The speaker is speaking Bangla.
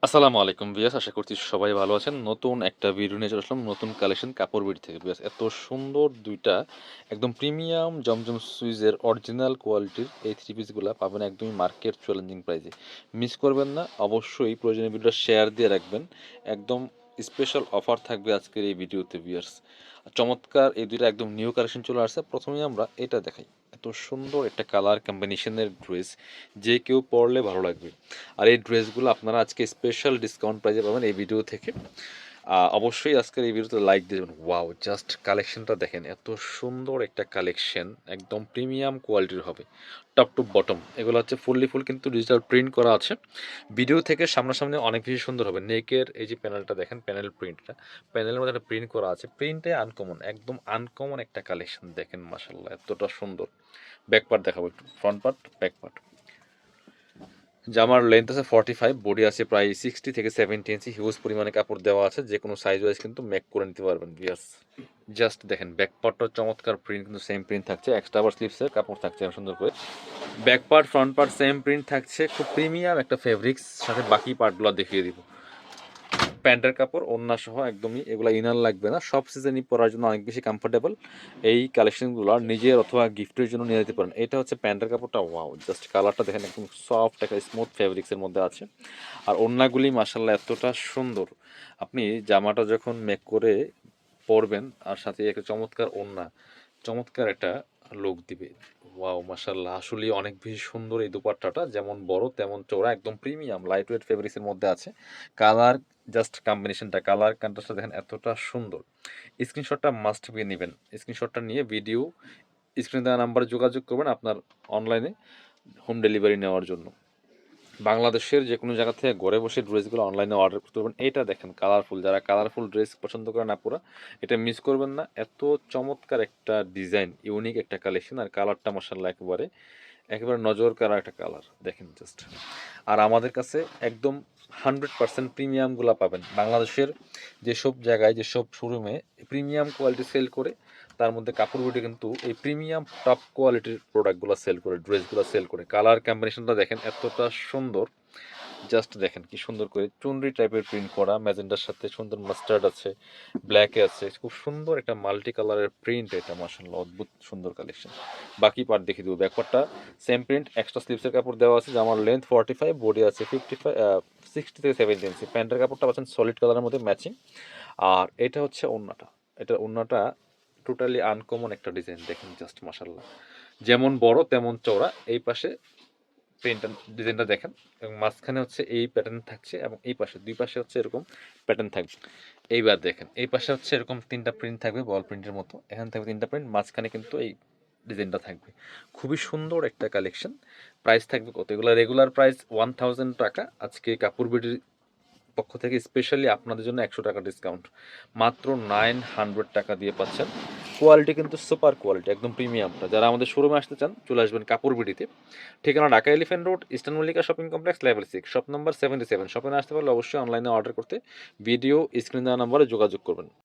আসসালামু আলাইকুম ভিউয়ার্স, আশা করছি সবাই ভালো আছেন। নতুন একটা ভিডিও নিয়ে চলে আসলাম, নতুন কালেকশন কাপড় বিড়ি থেকে ভিউয়ার্স। এত সুন্দর দুইটা একদম প্রিমিয়াম জমজম সুইজের অরিজিনাল কোয়ালিটির এই থ্রি পিসগুলো পাবেন একদমই মার্কেট চ্যালেঞ্জিং প্রাইসে। মিস করবেন না, অবশ্যই প্রয়োজনীয় ভিডিওটা শেয়ার দিয়ে রাখবেন। একদম স্পেশাল অফার থাকবে আজকের এই ভিডিওতে ভিউয়ার্স। চমৎকার এই দুইটা একদম নিউ কালেকশন চলে আসছে। প্রথমেই আমরা এটা দেখাই, এত সুন্দর একটা কালার কম্বিনেশনের ড্রেস, যে কেউ পরলে ভালো লাগবে। আর এই ড্রেসগুলো আপনারা আজকে স্পেশাল ডিসকাউন্ট প্রাইজে পাবেন এই ভিডিও থেকে। অবশ্যই আজকের এই ভিডিওতে লাইক দেবেন। ওয়াও, জাস্ট কালেকশনটা দেখেন, এত সুন্দর একটা কালেকশন, একদম প্রিমিয়াম কোয়ালিটির হবে টপ টু বটম। এগুলো হচ্ছে ফুল কিন্তু ডিজিটাল প্রিন্ট করা আছে। ভিডিও থেকে সামনাসামনি অনেক বেশি সুন্দর হবে। নেকের এই যে প্যানেলটা দেখেন, প্যানেল প্রিন্টটা, প্যানেলের মধ্যে একটা প্রিন্ট করা আছে, প্রিন্টে আনকমন, একদম আনকমন একটা কালেকশন দেখেন। মাশাল্লাহ, এতটা সুন্দর। ব্যাক পার্ট দেখাবো একটু, ফ্রন্ট পার্ট, ব্যাক পার্ট। জামার লেন্থ আছে 45, বডি আছে প্রায় 60 থেকে 70 ইঞ্চি, হিউজ পরিমাণে কাপড় দেওয়া আছে, যে কোনো সাইজ ওয়াইজ কিন্তু মেক করে নিতে পারবেন ভিউয়ার্স। জাস্ট দেখেন, ব্যাক পার্টটা চমৎকার প্রিন্ট, কিন্তু সেম প্রিন্ট থাকছে, এক্সট্রা আবার স্লিভসের কাপড় থাকছে সুন্দর করে। Back part front part same print থাকছে, খুব প্রিমিয়াম একটা ফেব্রিক্স। সাথে বাকি পার্টগুলো দেখিয়ে দিব। প্যান্টের কাপড় ওড়না সহ একদমই, এগুলো ইনার লাগবে না, সব সিজনই পরার জন্য অনেক বেশি কমফোর্টেবল। এই কালেকশনগুলো নিজের অথবা গিফটের জন্য নিয়ে যেতে পারেন। এটা হচ্ছে প্যান্টের কাপড়টা, ওয়াও, জাস্ট কালারটা দেখেন, একদম সফট একটা স্মুথ ফেব্রিক্সের মধ্যে আছে। আর ওড়নাগুলি মাসাল্লাহ এতটা সুন্দর, আপনি জামাটা যখন মেক করে পরবেন আর সাথে একটা চমৎকার ওড়না, চমৎকার একটা লুক দিবে। ওয়াও মাশাআল্লাহ, আসলেই অনেক বেশি সুন্দর এই দোপাট্টাটা, যেমন বড় তেমন চওড়া, একদম প্রিমিয়াম লাইট ওয়েট ফেব্রিক্সের মধ্যে আছে। কালার, জাস্ট কম্বিনেশনটা, কালার কন্ট্রাস্টটা দেখেন এতটা সুন্দর। স্ক্রিনশটটা মাস্ট বি নেবেন। স্ক্রিনশটটা নিয়ে ভিডিও স্ক্রিনে দেওয়া নাম্বারে যোগাযোগ করবেন আপনার অনলাইনে হোম ডেলিভারি নেওয়ার জন্য। বাংলাদেশের যে কোনো জায়গা থেকে ঘরে বসে ড্রেসগুলো অনলাইনে অর্ডার করতে পারবেন। এটা দেখেন কালারফুল, যারা কালারফুল ড্রেস পছন্দ করেন আপুরা, এটা মিস করবেন না। এত চমৎকার একটা ডিজাইন, ইউনিক একটা কালেকশন, আর কালারটা মাশাআল্লাহ একেবারে একেবারে নজর কাড়া একটা কালার দেখেন জাস্ট। আর আমাদের কাছে একদম 100% প্রিমিয়ামগুলো পাবেন। বাংলাদেশের যেসব জায়গায়, যেসব শোরুমে প্রিমিয়াম কোয়ালিটি সেল করে, তার মধ্যে কাপড় বিটি কিন্তু এই প্রিমিয়াম টপ কোয়ালিটির প্রোডাক্টগুলো সেল করে, ড্রেসগুলো সেল করে। কালার কম্বিনেশনটা দেখেন এতটা সুন্দর, জাস্ট দেখেন কি সুন্দর করে চুনরি টাইপের প্রিন্ট করা, ম্যাজেন্ডার সাথে সুন্দর মাস্টার্ড আছে, ব্ল্যাকে আছে, খুব সুন্দর একটা মাল্টি কালারের প্রিন্ট। এটা মাশাআল্লাহ অদ্ভুত সুন্দর কালেকশন। বাকি পার্ট দেখিয়ে দেবো। ব্যাকপার্টটা সেম প্রিন্ট, এক্সট্রা স্লিভসের কাপড় দেওয়া আছে। জামার লেন্থ 45, বডি আছে 60 থেকে 70 ইঞ্চি। প্যান্টের কাপড়টা পাচ্ছেন সলিড কালারের মধ্যে ম্যাচিং। আর এটা হচ্ছে ওড়নাটা, এটা ওড়নাটা টোটালি আনকমন একটা ডিজাইন দেখেন জাস্ট মাশাআল্লাহ, যেমন বড় তেমন চওড়া। এই পাশে প্রিন্টটা, ডিজাইনটা দেখেন, এবং মাঝখানে হচ্ছে এই প্যাটার্ন থাকছে, এবং এই পাশে দুই পাশে হচ্ছে এরকম প্যাটার্ন থাকবে। এইবার দেখেন, এই পাশে হচ্ছে এরকম তিনটা প্রিন্ট থাকবে, বল প্রিন্টের মতো, এখানে থাকবে তিনটা প্রিন্ট, মাঝখানে কিন্তু এই ডিজাইনটা থাকবে। খুবই সুন্দর একটা কালেকশন। প্রাইস থাকবে কত? এগুলো রেগুলার প্রাইস 1000 টাকা। আজকে কাপড় বিডির পক্ষ থেকে স্পেশালি আপনাদের জন্য 100 টাকা ডিসকাউন্ট, মাত্র 900 টাকা দিয়ে পাচ্ছেন। কোয়ালিটি কিন্তু সুপার কোয়ালিটি, একদম প্রিমিয়ামটা। যারা আমাদের শোরুমে আসতে চান চলে আসবেন কাপড় বিডিতে। ঠিকানা Dhaka elephant road, eastern Mallika shopping complex, level 6, shop number 77। শপে না আসতে পারলে অবশ্যই অনলাইনে অর্ডার করতে ভিডিও স্ক্রিন দেওয়া নাম্বারে যোগাযোগ করবেন।